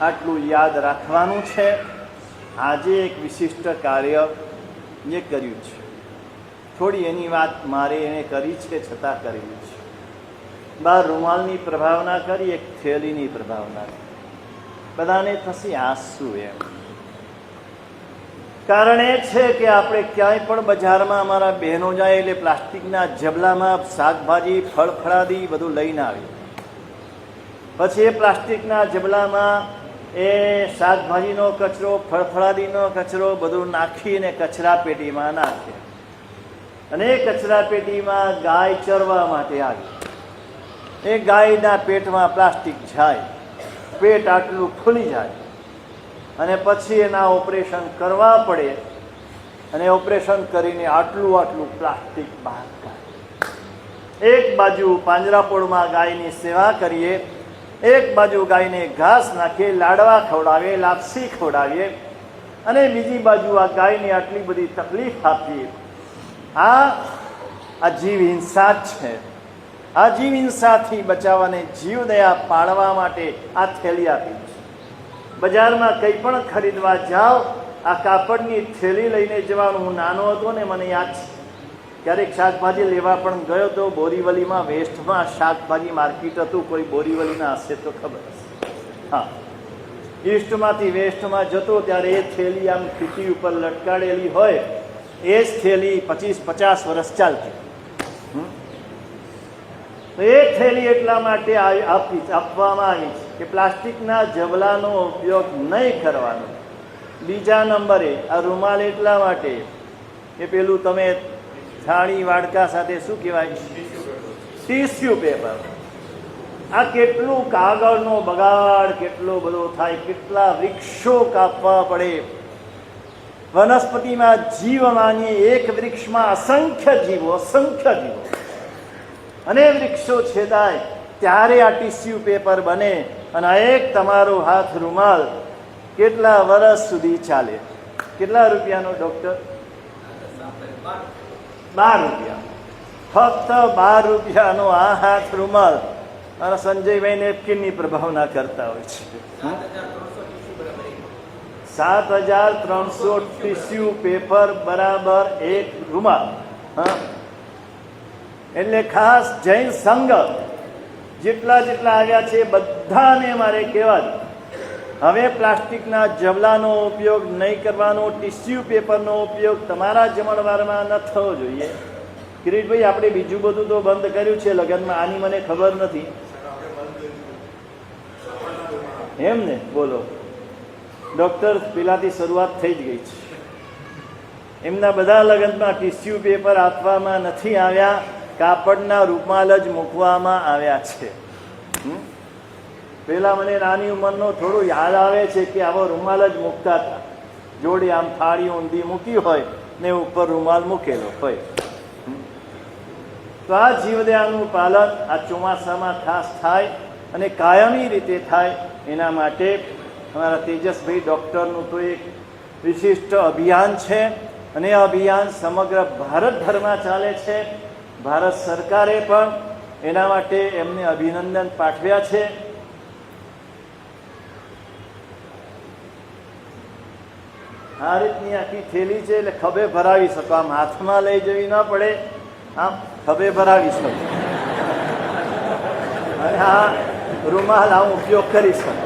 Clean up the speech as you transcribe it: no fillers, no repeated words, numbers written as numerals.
આટલું યાદ રાખવાનું છે. આજે એક વિશિષ્ટ કાર્ય એ કર્યું છે. થોડી એની વાત મારે એને કરી છે, છતાં કરેલી છે. બાર રૂમાલની પ્રભાવના કરી, એક થેલીની પ્રભાવના કરી. બધાને થશે આંસુ. એમ કારણ એ છે કે આપણે ક્યાંય પણ બજારમાં અમારા બહેનો જાય એટલે પ્લાસ્ટિકના જબલામાં શાકભાજી, ફળફળાદી બધું લઈને આવી. પછી એ પ્લાસ્ટિકના જબલામાં એ શાકભાજીનો કચરો, ફળફળાદીનો કચરો બધું નાખીને કચરા પેટીમાં નાખે. અને એ કચરા પેટીમાં ગાય ચરવા માટે આવી. એ ગાયના પેટમાં પ્લાસ્ટિક જાય, પેટ આટલું ખુલી જાય અને પછી એના ઓપરેશન કરવા પડે. અને ઓપરેશન કરીને આટલું આટલું પ્લાસ્ટિક બહાર કાઢે. એક બાજુ પાંજરાપોળમાં ગાયની સેવા કરીએ, એક બાજુ ગાયને ઘાસ નાખીએ, લાડવા ખવડાવીએ, લાપસી ખવડાવીએ, અને બીજી બાજુ આ ગાયને આટલી બધી તકલીફ આપીએ. આ જીવ હિંસા જ છે. આ જીવ હિંસાથી બચાવવાને, જીવદયા પાળવા માટે આ થેલી આપી છે. બજારમાં કંઈ પણ ખરીદવા જાઓ, આ કાપડની થેલી લઈને જવાનું. હું નાનો હતો ને, મને યાદ છે, ક્યારેક શાકભાજી લેવા પણ ગયો તો બોરીવલીમાં વેસ્ટમાં શાકભાજી માર્કેટ હતું. કોઈ બોરીવલીના હશે તો ખબર હશે. હા, ઈસ્ટમાંથી વેસ્ટમાં જતો ત્યારે એ થેલી આમ ખીચી ઉપર લટકાડેલી હોય. એ જ થેલી 25-50 વર્ષ ચાલતી. તો એ થેલી એટલા માટે આપવામાં આવી છે કે પ્લાસ્ટિકના જબલાનો ઉપયોગ નહીં કરવાનો. બીજા નંબરે આ રૂમાલ એટલા માટે કે પેલું તમે થાળી વાડકા સાથે શું કહેવાય, ટીસ્યુ પેપર. આ કેટલું કાગળનો બગાડ કેટલો બધો થાય, કેટલા વૃક્ષો કાપવા પડે. વનસ્પતિમાં જીવ માનીએ, એક વૃક્ષમાં અસંખ્ય જીવો, અસંખ્ય જીવો, અને વૃક્ષો છેદાય ત્યારે આ ટીસ્યુ પેપર બને. અને એક તમારો હાથ રૂમાલ કેટલા વર્ષ સુધી ચાલે? કેટલા રૂપિયાનો ડોક્ટર? 12 રૂપિયા. ફક્ત 12 રૂપિયાનો આ હાથ રૂમાલ. અને સંજયભાઈ નેપકિનની પ્રભાવના કરતા હોય છે. 7,300 ટીસ્યુ પેપર બરાબર એક રૂમાલ. હા, એટલે ખાસ જૈન સંઘ જેટલા આવ્યા છે બધાને મારે કહેવા, હવે પ્લાસ્ટિકના જબલાનો ઉપયોગ નહીં કરવાનો. ટીસ્યુ પેપરનો ઉપયોગ તમારા જમણવારમાં ન થવો જોઈએ. કિરીટભાઈ, આપણે બીજું બધું તો બંધ કર્યું છે લગ્નમાં, આની મને ખબર નથી. એમ ને? બોલો ડૉક્ટર, પેલાથી શરૂઆત થઈ જ ગઈ છે. એમના બધા લગ્નમાં ટીસ્યુ પેપર આપવામાં નથી આવ્યા, કાપડના રૂમાલ જ મૂકવામાં આવ્યા છે. પેલા મને નાની ઉંમરનો થોડું યાદ આવે છે કે આવો રૂમાલ જ મૂકતા હતા. જોડે આમ થાળી ઊંધી મૂકી હોય ને ઉપર રૂમાલ મૂકેલો હોય. તો આ જીવદયાનું પાલન આ ચોમાસામાં ખાસ થાય અને કાયમી રીતે થાય. એના માટે અમારા તેજસભાઈ ડૉક્ટરનું તો એક વિશિષ્ટ અભિયાન છે, અને આ અભિયાન સમગ્ર ભારતભરમાં ચાલે છે. ભારત સરકારે પણ એના માટે એમને અભિનંદન પાઠવ્યા છે. આ રીતની આખી થેલી છે, એટલે ખભે ભરાવી શકો. આમ હાથમાં લઈ જવી ન પડે, આમ ખભે ભરાવી શકો. અને આ રૂમાલ આમ ઉપયોગ કરી શકો.